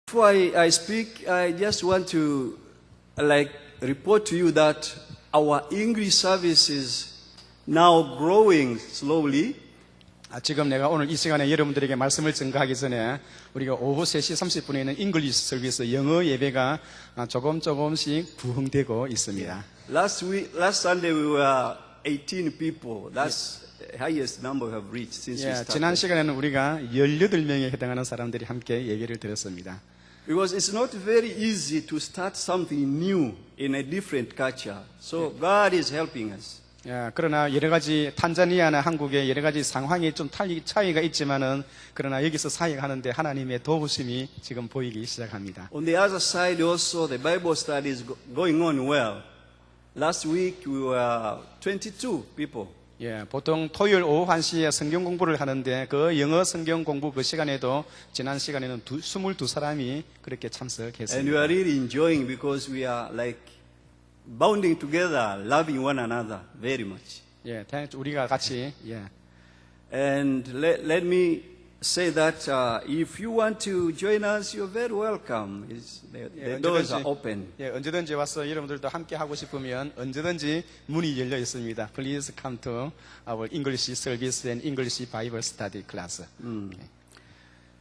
Before I speak, I just want to report to you that our English service is now growing slowly. 지금 내가 오늘 이 시간에 여러분들에게 말씀을 전가하기 전에 우리가 오후 3시 30분에 있는 잉글리시 서비스 영어 예배가 조금씩 부흥되고 있습니다. Last Sunday we were 18 people. That's the highest number we have reached since we started. 지난 시간에는 우리가 18명에 해당하는 사람들이 함께 예배를 드렸습니다. Because it's not very easy to start something new in a different culture. So God is helping us. 그러나 여러 가지 탄자니아나 한국의 여러 가지 상황이 좀 차이가 있지만은 그러나 여기서 사역하는데 하나님의 도우심이 지금 보이기 시작합니다. On the other side also the Bible study is going on well. Last week we were 22 people. 보통 토요일 오후 1시에 성경 공부를 하는데 그 영어 성경 공부 그 시간에도 지난 시간에는 22사람이 그렇게 참석했습니다. And we are really enjoying because we are like bounding together, loving one another very much. 우리가 같이 And let me say that if you want to join us, you're very welcome. The doors are open. 언제든지 와서 여러분들도 함께 하고 싶으면 언제든지 문이 열려 있습니다. Please come to our English service and English Bible study class.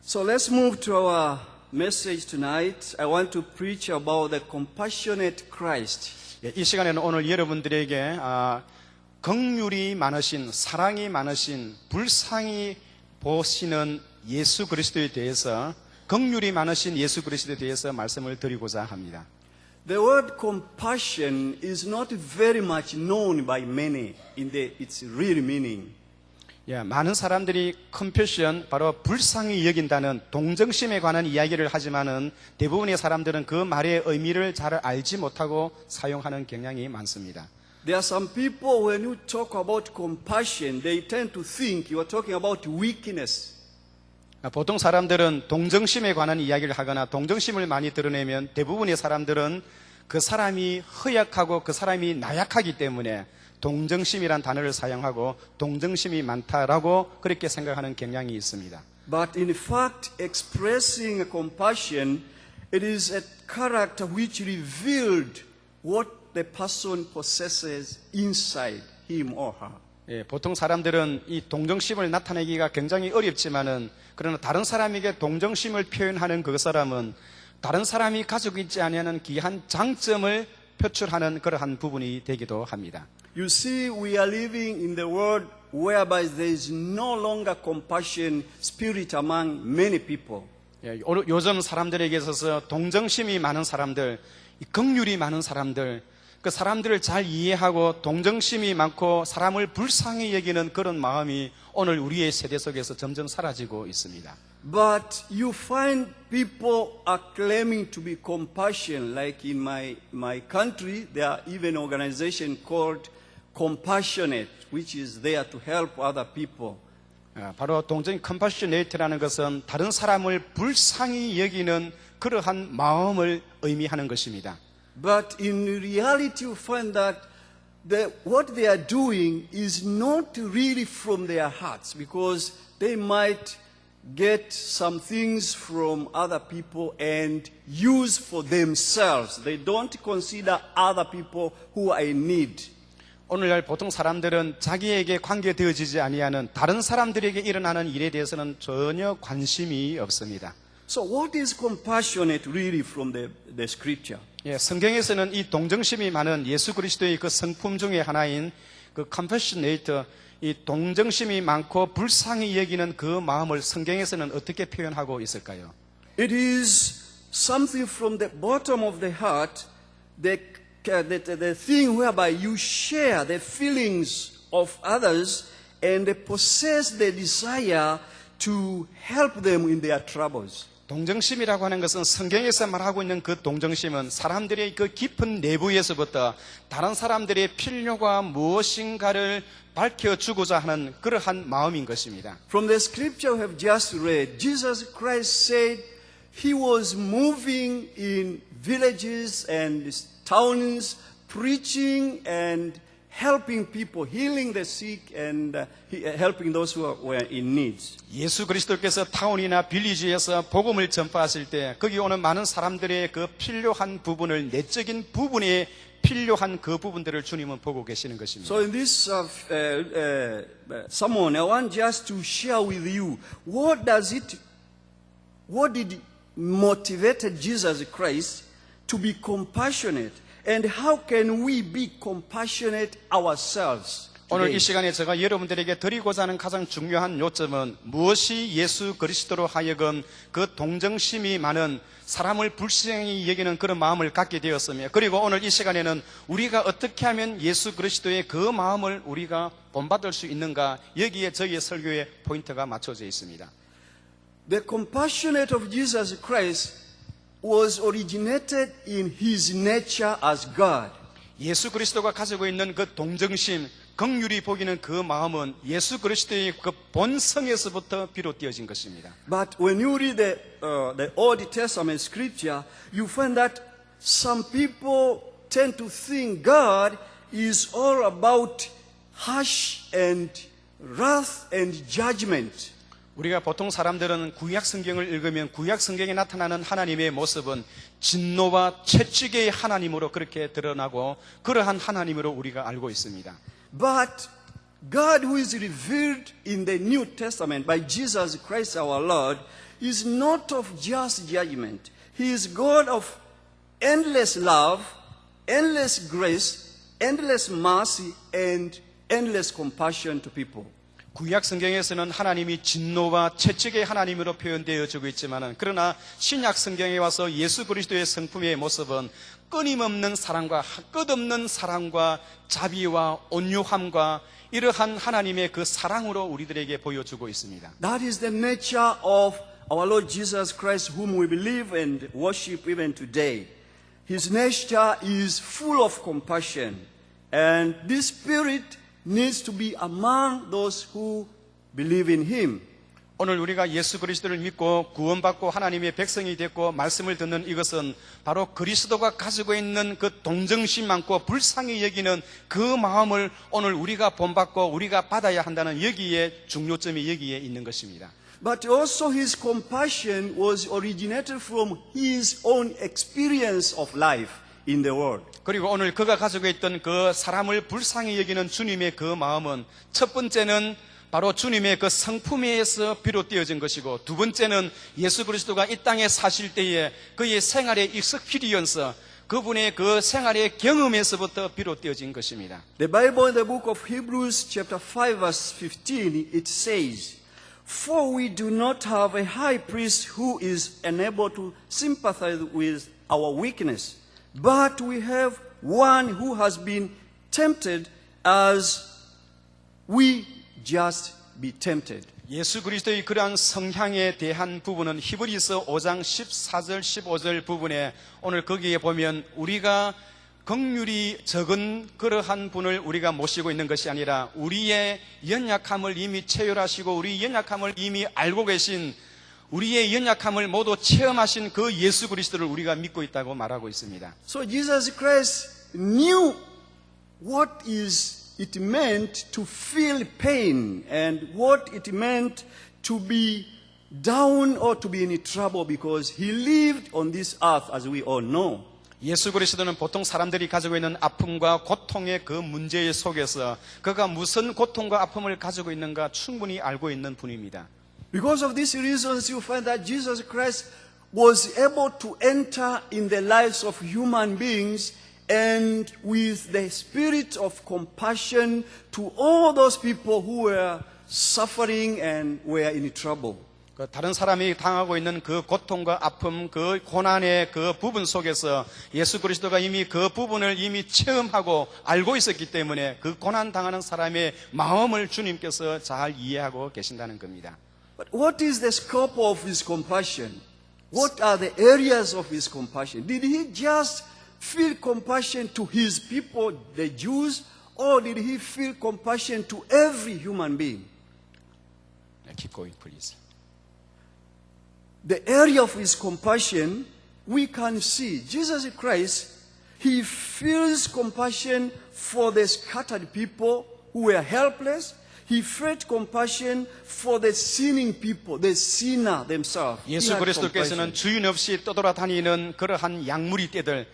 So let's move to our message tonight. I want to preach about the compassionate Christ. 이 시간에는 오늘 여러분들에게 긍휼이 많으신, 사랑이 많으신, 불쌍히 보시는 예수 그리스도에 대해서, 긍휼이 많으신 예수 그리스도에 대해서 말씀을 드리고자 합니다. The word compassion is not very much known by many in its real meaning. 많은 사람들이 컴패션, 바로 불쌍히 여긴다는 동정심에 관한 이야기를 하지만은 대부분의 사람들은 그 말의 의미를 잘 알지 못하고 사용하는 경향이 많습니다. There are some people when you talk about compassion, they tend to think you are talking about weakness. 보통 사람들은 동정심에 관한 이야기를 하거나 동정심을 많이 드러내면 대부분의 사람들은 그 사람이 허약하고 그 사람이 나약하기 때문에 동정심이란 단어를 사용하고 동정심이 많다라고 그렇게 생각하는 경향이 있습니다. But in fact, expressing compassion, it is a character which revealed what the person possesses inside him or her. 보통 사람들은 이 동정심을 나타내기가 굉장히 어렵지만은 그러나 다른 사람에게 동정심을 표현하는 그 사람은 다른 사람이 가지고 있지 않은 귀한 장점을 표출하는 그러한 부분이 되기도 합니다. You see, we are living in the world whereby there is no longer compassion spirit among many people. 요즘 사람들에게 있어서 동정심이 많은 사람들, 긍휼이 많은 사람들, 그 사람들을 잘 이해하고 동정심이 많고 사람을 불쌍히 여기는 그런 마음이 오늘 우리의 세대 속에서 점점 사라지고 있습니다. But you find people are claiming to be compassion. Like in my country, there are even organizations called Compassionate, which is there to help other people. 바로 동정 컴패셔네이트라는 것은 다른 사람을 불쌍히 여기는 그러한 마음을 의미하는 것입니다. But in reality, you find that what they are doing is not really from their hearts, because they might get some things from other people and use for themselves. They don't consider other people who are in need. 오늘날 보통 사람들은 자기에게 관계되어지지 아니하는 다른 사람들에게 일어나는 일에 대해서는 전혀 관심이 없습니다. So what is compassionate really from the scripture? 성경에서는 이 동정심이 많은 예수 그리스도의 그 성품 중에 하나인 그 compassionate, 이 동정심이 많고 불쌍히 여기는 그 마음을 성경에서는 어떻게 표현하고 있을까요? It is something from the bottom of the heart, the thing whereby you share the feelings of others and possess the desire to help them in their troubles. 동정심이라고 하는 것은 성경에서 말하고 있는 그 동정심은 사람들의 그 깊은 내부에서부터 다른 사람들의 필요가 무엇인가를 밝혀주고자 하는 그러한 마음인 것입니다. From the scripture we have just read, Jesus Christ said he was moving in villages and towns, preaching and helping people, healing the sick, and helping those were in need. 예수 그리스도께서 타운이나 빌리지에서 복음을 전파하실 때 거기 오는 많은 사람들의 그 필요한 부분을, 내적인 부분에 필요한 그 부분들을 주님은 보고 계시는 것입니다. So in this sermon, I want just to share with you what did motivate Jesus Christ to be compassionate, and how can we be compassionate ourselves? 오늘 이 today? 시간에 제가 여러분들에게 드리고자 하는 가장 중요한 요점은 무엇이 예수 그리스도로 하여금 그 동정심이 많은 사람을 불쌍히 여기는 그런 마음을 갖게 되었으며, 그리고 오늘 이 시간에는 우리가 어떻게 하면 예수 그리스도의 그 마음을 우리가 본받을 수 있는가, 여기에 저희의 설교의 포인트가 맞춰져 있습니다. The compassionate of Jesus Christ was originated in his nature as God. 예수 그리스도가 가지고 있는 그 동정심, 긍휼히 보기는 그 마음은 예수 그리스도의 그 본성에서부터 비롯되어진 것입니다. But when you read the Old Testament scripture, you find that some people tend to think God is all about harsh and wrath and judgment. 우리가 보통 사람들은 구약 성경을 읽으면 구약 성경에 나타나는 하나님의 모습은 진노와 채찍의 하나님으로 그렇게 드러나고 그러한 하나님으로 우리가 알고 있습니다. But God, who is revealed in the New Testament by Jesus Christ our Lord, is not of just judgment. He is God of endless love, endless grace, endless mercy, and endless compassion to people. 구약 성경에서는 하나님이 진노와 채찍의 하나님으로 표현되어지고 있지만, 그러나 신약 성경에 와서 예수 그리스도의 성품의 모습은 끊임없는 사랑과 끝없는 사랑과 자비와 온유함과 이러한 하나님의 그 사랑으로 우리들에게 보여주고 있습니다. That is the nature of our Lord Jesus Christ, whom we believe and worship even today. His nature is full of compassion, and this spirit needs to be among those who believe in him. 오늘 우리가 예수 그리스도를 믿고 구원받고 하나님의 백성이 됐고 말씀을 듣는 이것은 바로 그리스도가 가지고 있는 그 동정심 많고 불쌍히 여기는 그 마음을 오늘 우리가 본받고 우리가 받아야 한다는 여기에 중요점이 여기에 있는 것입니다. But also his compassion was originated from his own experience of life in the world. 그리고 오늘 그가 가지고 있던 그 사람을 불쌍히 여기는 주님의 그 마음은 첫 번째는 바로 주님의 그 성품에서 비롯되어진 것이고, 두 번째는 예수 그리스도가 이 땅에 사실 때에 그의 생활의 익스피리언스, 그분의 그 생활의 경험에서부터 비롯되어진 것입니다. The Bible in the book of Hebrews chapter 5 verse 15, it says, For we do not have a high priest who is unable to sympathize with our weakness, but we have one who has been tempted as we just be tempted. 예수 그리스도의 그러한 성향에 대한 부분은 히브리서 5장 14절 15절 부분에 오늘 거기에 보면 우리가 긍휼이 적은 그러한 분을 우리가 모시고 있는 것이 아니라 우리의 연약함을 이미 체휼하시고 우리 연약함을 이미 알고 계신, 우리의 연약함을 모두 체험하신 그 예수 그리스도를 우리가 믿고 있다고 말하고 있습니다. So Jesus Christ knew what it meant to feel pain and what it meant to be down or to be in trouble, because he lived on this earth, as we all know. 예수 그리스도는 보통 사람들이 가지고 있는 아픔과 고통의 그 문제 속에서 그가 무슨 고통과 아픔을 가지고 있는가 충분히 알고 있는 분입니다. Because of these reasons, you find that Jesus Christ was able to enter in the lives of human beings and with the spirit of compassion to all those people who were suffering and were in trouble. 그 다른 사람이 당하고 있는 그 고통과 아픔, 그 고난의 그 부분 속에서 예수 그리스도가 이미 그 부분을 이미 체험하고 알고 있었기 때문에 그 고난 당하는 사람의 마음을 주님께서 잘 이해하고 계신다는 겁니다. But what is the scope of his compassion? What are the areas of his compassion? Did he just feel compassion to his people, the Jews, or did he feel compassion to every human being? Keep going, please. The area of his compassion, we can see Jesus Christ He feels compassion for the scattered people who were helpless. He felt compassion for the sinning people, the sinner themselves. He 예수 had 그리스도께서는 compassion. 주인 없이 떠돌아다니는 그러한 양무리 떼들,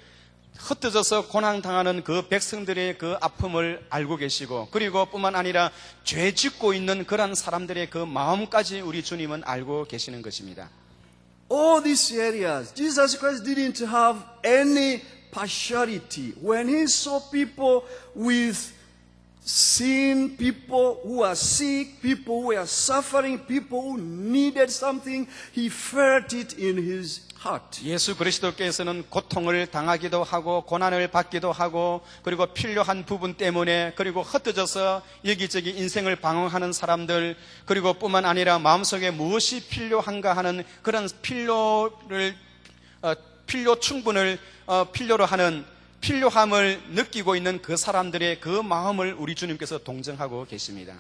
흩어져서 고난당하는 그 백성들의 그 아픔을 알고 계시고, 그리고 뿐만 아니라 죄 짓고 있는 그런 사람들의 그 마음까지 우리 주님은 알고 계시는 것입니다. All these areas, Jesus Christ didn't have any partiality. When he saw people with sin, people who are sick, people who are suffering, people who needed something, he felt it in his heart. 예수 그리스도께서는 고통을 당하기도 하고 고난을 받기도 하고 그리고 필요한 부분 때문에 그리고 흩어져서 여기저기 인생을 방황하는 사람들 그리고 뿐만 아니라 마음속에 무엇이 필요한가 하는 그런 필요 충분을 필요로 하는 필요함을 느끼고 있는 그 사람들의 그 마음을 우리 주님께서 동정하고 계십니다.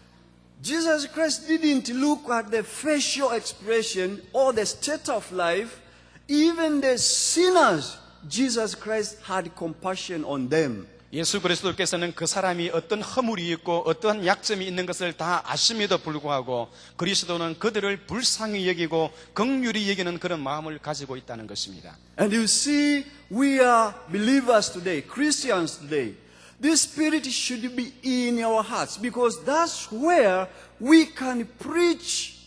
Jesus Christ didn't look at the facial expression or the state of life. Even the sinners, Jesus Christ had compassion on them. 예수 그리스도께서는 그 사람이 어떤 허물이 있고 어떠한 약점이 있는 것을 다 아심에도 불구하고 그리스도는 그들을 불쌍히 여기고 긍휼히 여기는 그런 마음을 가지고 있다는 것입니다. And you see, we are believers today, Christians today. This spirit should be in our hearts because that's where we can preach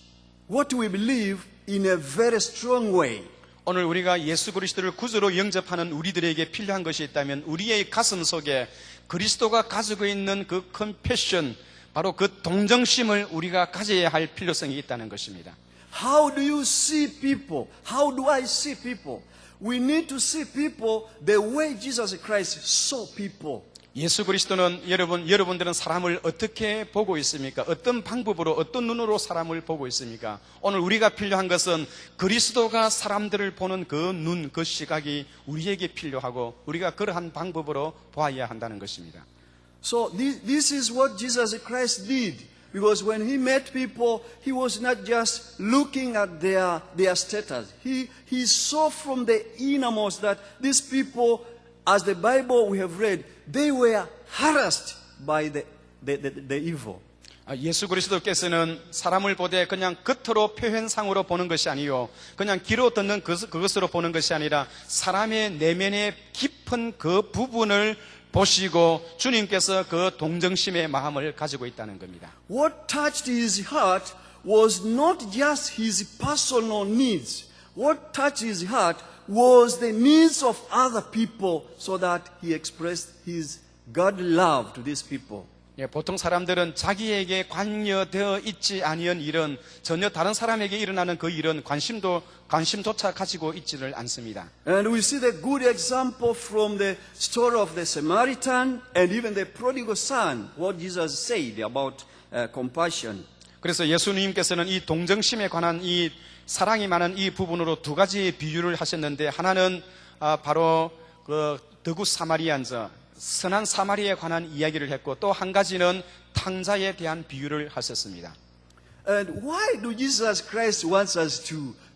what we believe in a very strong way. 오늘 우리가 예수 그리스도를 구주로 영접하는 우리들에게 필요한 것이 있다면 우리의 가슴 속에 그리스도가 가지고 있는 그 컴패션, 바로 그 동정심을 우리가 가져야 할 필요성이 있다는 것입니다. How do you see people? How do I see people? We need to see people the way Jesus Christ saw people. 예수 그리스도는 여러분들은 사람을 어떻게 보고 있습니까? 어떤 방법으로, 어떤 눈으로 사람을 보고 있습니까? 오늘 우리가 필요한 것은 그리스도가 사람들을 보는 그 눈, 그 시각이 우리에게 필요하고 우리가 그러한 방법으로 보아야 한다는 것입니다. So this is what Jesus Christ did. Because when he met people, he was not just looking at their status. He saw from the innermost that these people, as the Bible we have read, they were harassed by the evil. 예수 그리스도께서는 사람을 보되 그냥 겉으로 표현상으로 보는 것이 아니요 그냥 귀로 듣는 그것으로 보는 것이 아니라 사람의 내면의 깊은 그 부분을 보시고 주님께서 그 동정심의 마음을 가지고 있다는 겁니다. What touched his heart was not just his personal needs. What touched his heart was the needs of other people so that he expressed his God love to these people. 보통 사람들은 자기에게 관여되어 있지 아니한 일은 전혀 다른 사람에게 일어나는 그 일은 관심조차 가지고 있지를 않습니다. And we see the good example from the story of the Samaritan and even the prodigal son, what Jesus said about compassion. 그래서 예수님께서는 이 동정심에 관한 이 사랑이 많은 이 부분으로 두 가지 비유를 하셨는데 하나는 바로 그 더굿 사마리안자 선한 사마리에 관한 이야기를 했고 또 한 가지는 탕자에 대한 비유를 하셨습니다. And why do Jesus Christ wants us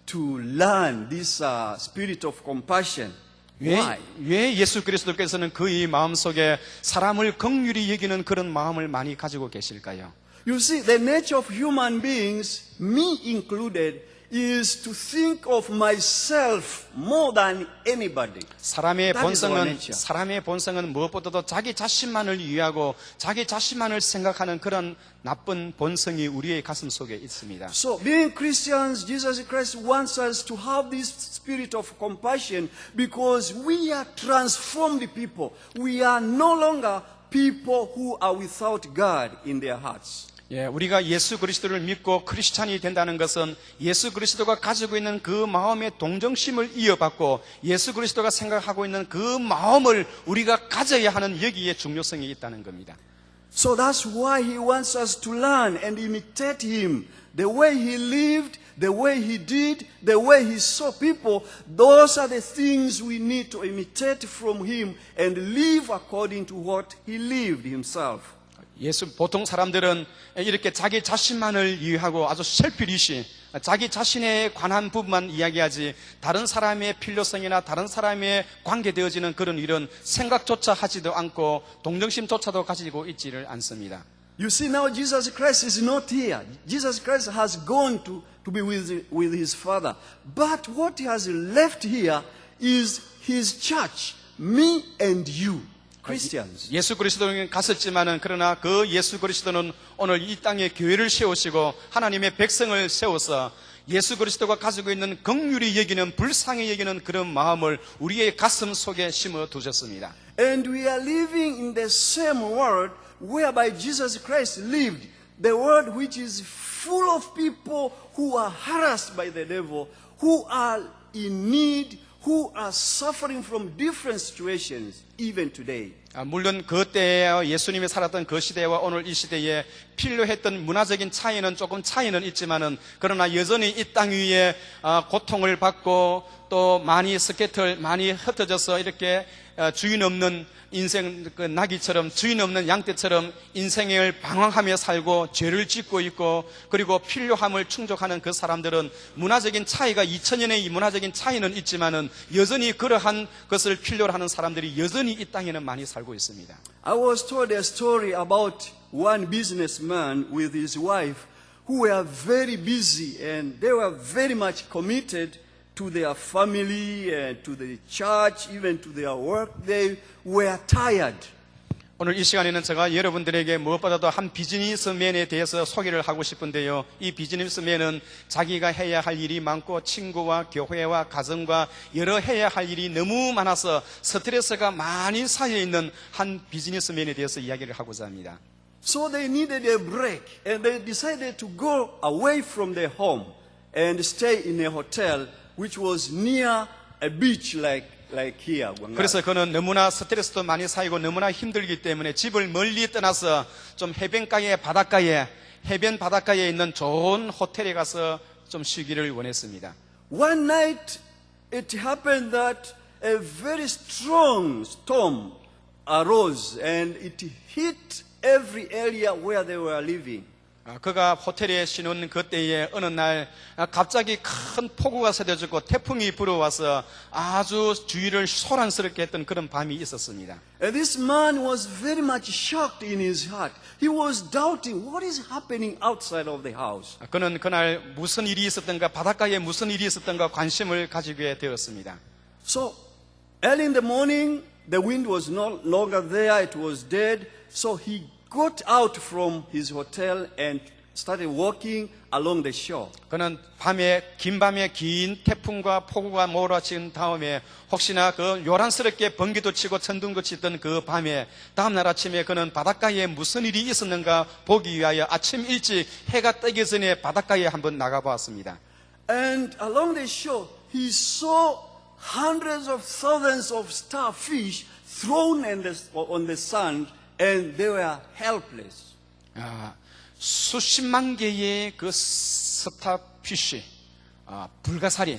to learn this spirit of compassion? Why? 왜 예수 그리스도께서는 그의 마음속에 사람을 긍휼히 여기는 그런 마음을 많이 가지고 계실까요? You see, the nature of human beings, me included, is to think of myself more than anybody. 사람의 That is our nature. 본성은 무엇보다도 자기 자신만을 위하고 자기 자신만을 생각하는 그런 나쁜 본성이 우리의 가슴 속에 있습니다. So, being Christians, Jesus Christ wants us to have this spirit of compassion because we are transformed people. We are no longer people who are without God in their hearts. 우리가 예수 그리스도를 믿고 크리스찬이 된다는 것은 예수 그리스도가 가지고 있는 그 마음의 동정심을 이어받고 예수 그리스도가 생각하고 있는 그 마음을 우리가 가져야 하는 여기에 중요성이 있다는 겁니다. So that's why he wants us to learn and imitate him. The way he lived, the way he did, the way he saw people, those are the things we need to imitate from him and live according to what he lived himself. 보통 사람들은 이렇게 자기 자신만을 위하고 아주 selfishly 자기 자신에 관한 부분만 이야기하지 다른 사람의 필요성이나 다른 사람의 관계되어지는 그런 일은 생각조차 하지도 않고 동정심조차도 가지고 있지를 않습니다. You see, now Jesus Christ is not here. Jesus Christ has gone to be with his Father. But what he has left here is his church, me and you, Christians. 예수 그리스도는 갔었지만은 그러나 그 예수 그리스도는 오늘 이 땅에 교회를 세우시고 하나님의 백성을 세워서 예수 그리스도가 가지고 있는 긍휼히 여기는 불쌍히 여기는 그런 마음을 우리의 가슴 속에 심어 두셨습니다. And we are living in the same world whereby Jesus Christ lived, the world which is full of people who are harassed by the devil, who are in need, who are suffering from different situations, even today. 물론 그때에 예수님이 살았던 그 시대와 오늘 이 시대에 필요했던 문화적인 차이는 조금 차이는 있지만은 그러나 여전히 이 땅 위에 고통을 받고 또 많이 스케틀 많이 흩어져서 이렇게 주인 없는 인생 그 나귀처럼 주인 없는 양떼처럼 인생을 방황하며 살고 죄를 짓고 있고 그리고 필요함을 충족하는 그 사람들은 문화적인 차이가 2000년의 이 문화적인 차이는 있지만은 여전히 그러한 것을 필요로 하는 사람들이 여전히 이 땅에는 많이 살고 있습니다. I was told a story about one businessman with his wife who were very busy and they were very much committed to their family and to the church, even to their work. They were tired. 오늘 이 시간에는 제가 여러분들에게 무엇보다도 한 비즈니스맨에 대해서 소개를 하고 싶은데요. 이 비즈니스맨은 자기가 해야 할 일이 많고 친구와 교회와 가정과 여러 해야 할 일이 너무 많아서 스트레스가 많이 쌓여있는 한 비즈니스맨에 대해서 이야기를 하고자 합니다. So they needed a break and they decided to go away from their home and stay in a hotel which was near a beach like here. 그래서 그는 너무나 스트레스도 많이 쌓이고 너무나 힘들기 때문에 집을 멀리 떠나서 좀 해변가에 해변 바닷가에 있는 좋은 호텔에 가서 좀 쉬기를 원했습니다. One night it happened that a very strong storm arose and it hit every area where they were living. 그가 호텔에 쉬는 그때에 어느 날 갑자기 큰 폭우가 쏟아지고 태풍이 불어와서 아주 주위를 소란스럽게 했던 그런 밤이 있었습니다. And this man was very much shocked in his heart. He was doubting what is happening outside of the house. 그는 그날 무슨 일이 있었던가 바닷가에 무슨 일이 있었던가 관심을 가지게 되었습니다. So early in the morning the wind was no longer there, it was dead. So he got out from his hotel and started walking along the shore. 그는 긴 밤에 긴 태풍과 폭우가 몰아친 다음에 혹시나 그 요란스럽게 번개도 치고 천둥도 치던 그 밤에 다음날 아침에 그는 바닷가에 무슨 일이 있었는가 보기 위하여 아침 일찍 해가 뜨기 전에 바닷가에 한번 나가보았습니다. And along the shore he saw hundreds of thousands of starfish thrown on the sand. And they were helpless. 수십만 개의 그 스타피쉬, 불가사리,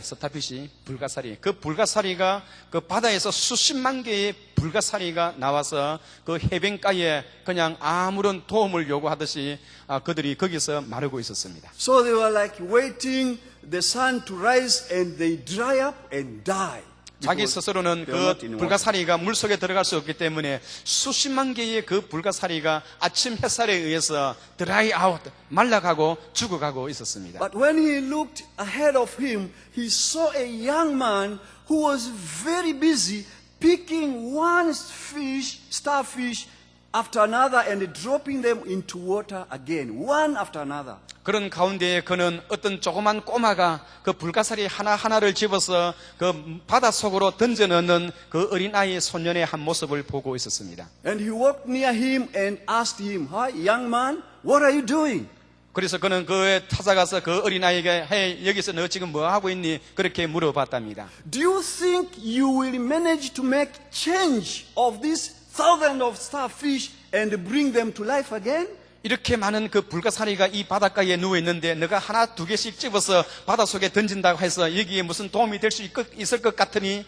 그 불가사리가 그 바다에서 수십만 개의 불가사리가 나와서 그 해변가에 그냥 아무런 도움을 요구하듯이 그들이 거기서 마르고 있었습니다. So they were like waiting the sun to rise and they dry up and die. 자기 스스로는 그 불가사리가 물속에 들어갈 수 없기 때문에 수십만 개의 그 불가사리가 아침 햇살에 의해서 드라이 아웃, 말라가고 죽어가고 있었습니다. But when he looked ahead of him, he saw a young man who was very busy picking one starfish after another and dropping them into water again, one after another. 그런 가운데에 그는 어떤 조그만 꼬마가 그 불가사리 하나하나를 집어서 그 바닷속으로 던져넣는 그 어린아이 소년의 한 모습을 보고 있었습니다. And he walked near him and asked him, "Hi, young man, what are you doing?" 그래서 그는 그에 찾아가서 그 어린아이에게 "Hey, 여기서 너 지금 뭐 하고 있니?" 그렇게 물어봤답니다. Do you think you will manage to make change of these thousands of starfish and bring them to life again? 이렇게 많은 그 불가사리가 이 바닷가에 누워 있는데 너가 하나 두 개씩 집어서 바닷속에 던진다고 해서 여기에 무슨 도움이 될 수 있을 것 같으니?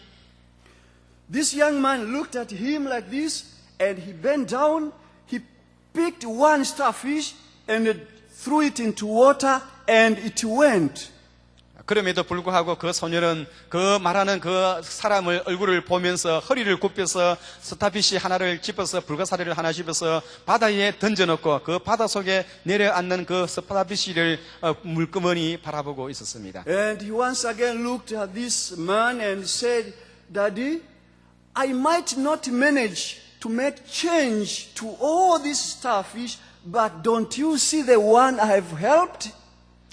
This young man looked at him like this and he bent down, he picked one starfish and threw it into water and it went. 그럼에도 불구하고 그 소녀는 그 말하는 그 사람을 얼굴을 보면서 허리를 굽혀서 스타핏이 하나를 집어서 불가사리를 하나 집어서 바다에 던져놓고 그 바다 속에 내려앉는 그 스타핏을 물끄머니 바라보고 있었습니다. And he once again looked at this man and said, Daddy, I might not manage to make change to all these starfish, but don't you see the one I have helped?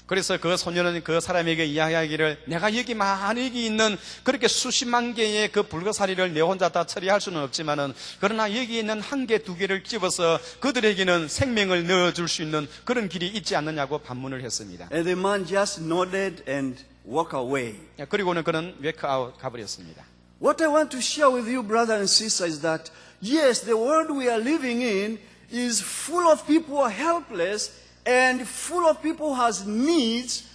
그래서 그 소녀는 그 사람에게 이야기하기를 내가 여기 많이 있는 그렇게 수십만 개의 그 불가사리를 내 혼자 다 처리할 수는 없지만은 그러나 여기 있는 한 개, 두 개를 집어서 그들에게는 생명을 넣어줄 수 있는 그런 길이 있지 않느냐고 반문을 했습니다. And the man just nodded and walked away. 그리고는 그는 웨크아웃 가버렸습니다. What I want to share with you, brothers and sisters, is that yes, the world we are living in is full of people who are helpless and full of people who has needs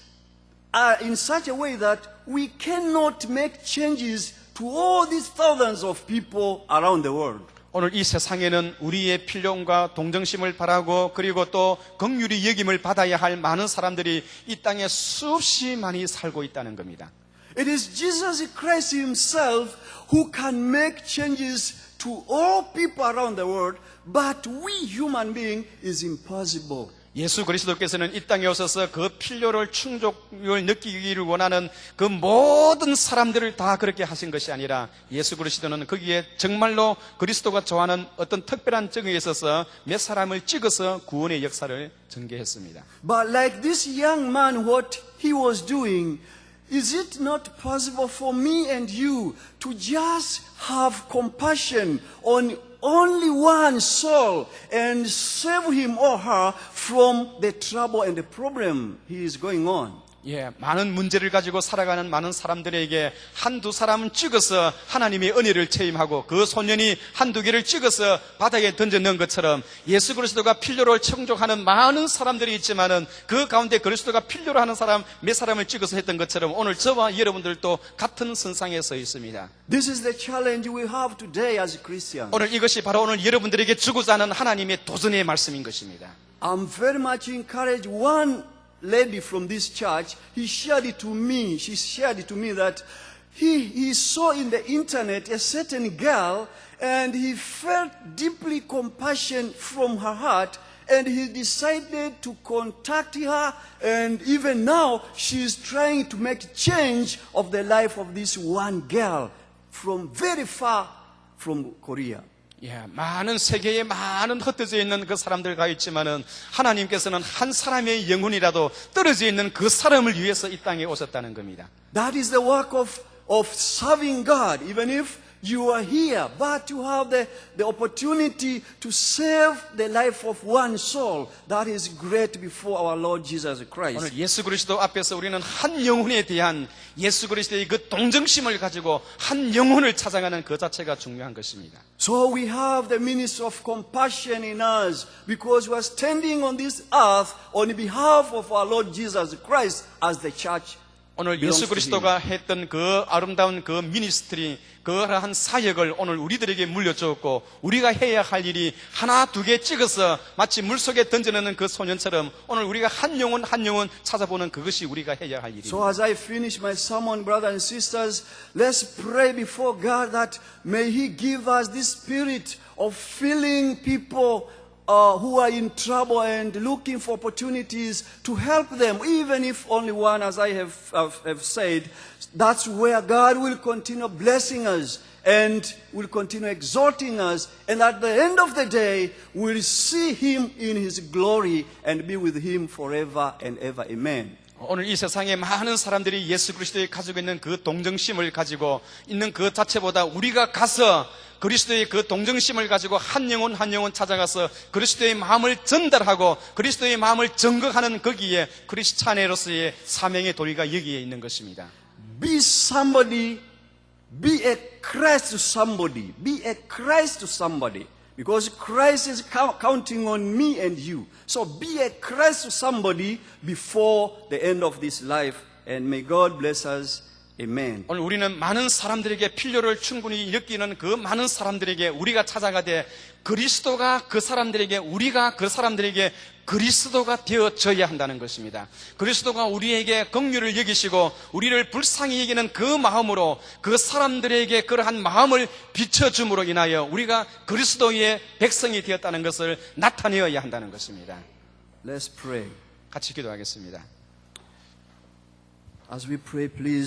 in such a way that we cannot make changes to all these thousands of people around the world. 오늘 이 세상에는 우리의 필요함과 동정심을 바라고 그리고 또 긍휼히 여김을 받아야 할 많은 사람들이 이 땅에 수없이 많이 살고 있다는 겁니다. It is Jesus Christ himself who can make changes to all people around the world, but we human beings is impossible. 예수 그리스도께서는 이 땅에 오셔서 그 필요를 충족을 느끼기를 원하는 그 모든 사람들을 다 그렇게 하신 것이 아니라 예수 그리스도는 거기에 정말로 그리스도가 좋아하는 어떤 특별한 적에 있어서 몇 사람을 찍어서 구원의 역사를 전개했습니다. But like this young man, what he was doing, is it not possible for me and you to just have compassion on only one soul and save him or her from the trouble and the problem he is going on? 많은 문제를 가지고 살아가는 많은 사람들에게 한두 사람은 찍어서 하나님의 은혜를 체험하고 그 소년이 한두 개를 찍어서 바닥에 던져 넣은 것처럼 예수 그리스도가 필요를 충족하는 많은 사람들이 있지만은 그 가운데 그리스도가 필요로 하는 사람 몇 사람을 찍어서 했던 것처럼 오늘 저와 여러분들도 같은 선상에 서 있습니다. This is the challenge we have today as Christians. 오늘 이것이 바로 오늘 여러분들에게 주고자 하는 하나님의 도전의 말씀인 것입니다. I'm very much encouraged. One lady from this church, she shared it to me that he saw in the internet a certain girl and he felt deeply compassion from her heart and he decided to contact her, and even now she is trying to make change of the life of this one girl from very far from Korea. 많은 세계에 많은 흩어져 있는 그 사람들과 있지만은 하나님께서는 한 사람의 영혼이라도 떨어져 있는 그 사람을 위해서 이 땅에 오셨다는 겁니다. That is the work of serving God, even if you are here, but you have the opportunity to save the life of one soul. That is great before our Lord Jesus Christ. 오늘 예수 그리스도 앞에서 우리는 한 영혼에 대한 예수 그리스도의 그 동정심을 가지고 한 영혼을 찾아가는 그 자체가 중요한 것입니다. So we have the ministry of compassion in us because we are standing on this earth on behalf of our Lord Jesus Christ as the church. 오늘 예수 그리스도가 했던 그 아름다운 그 미니스트리, 그러한 사역을 오늘 우리들에게 물려주었고 우리가 해야 할 일이 하나 두 개 찍어서 마치 물속에 던져넣는 그 소년처럼 오늘 우리가 한 영혼 한 영혼 찾아보는 그것이 우리가 해야 할 일입니다. So as I finish my sermon, brothers and sisters, let's pray before God that may He give us this spirit of filling people who are in trouble and looking for opportunities to help them, even if only one, as I have said. That's where God will continue blessing us and will continue exalting us. And at the end of the day, we'll see Him in His glory and be with Him forever and ever. Amen. 오늘 이 세상에 많은 사람들이 예수 그리스도에 가지고 있는 그 동정심을 가지고 있는 그 자체보다 우리가 가서 그리스도의 그 동정심을 가지고 한 영혼 한 영혼 찾아가서 그리스도의 마음을 전달하고 그리스도의 마음을 전극하는 거기에 크리스찬으로서의 사명의 도리가 여기에 있는 것입니다. Be somebody, be a Christ to somebody, be a Christ to somebody. Because Christ is counting on me and you. So be a Christ to somebody before the end of this life. And may God bless us Amen. 오늘 우리는 많은 사람들에게 필요를 충분히 느끼는 그 많은 사람들에게 우리가 찾아가되 그리스도가 그 사람들에게 우리가 그 사람들에게 그리스도가 되어져야 한다는 것입니다. 그리스도가 우리에게 긍휼을 여기시고 우리를 불쌍히 여기는 그 마음으로 그 사람들에게 그러한 마음을 비춰줌으로 인하여 우리가 그리스도의 백성이 되었다는 것을 나타내어야 한다는 것입니다. Let's pray. 같이 기도하겠습니다. As we pray, please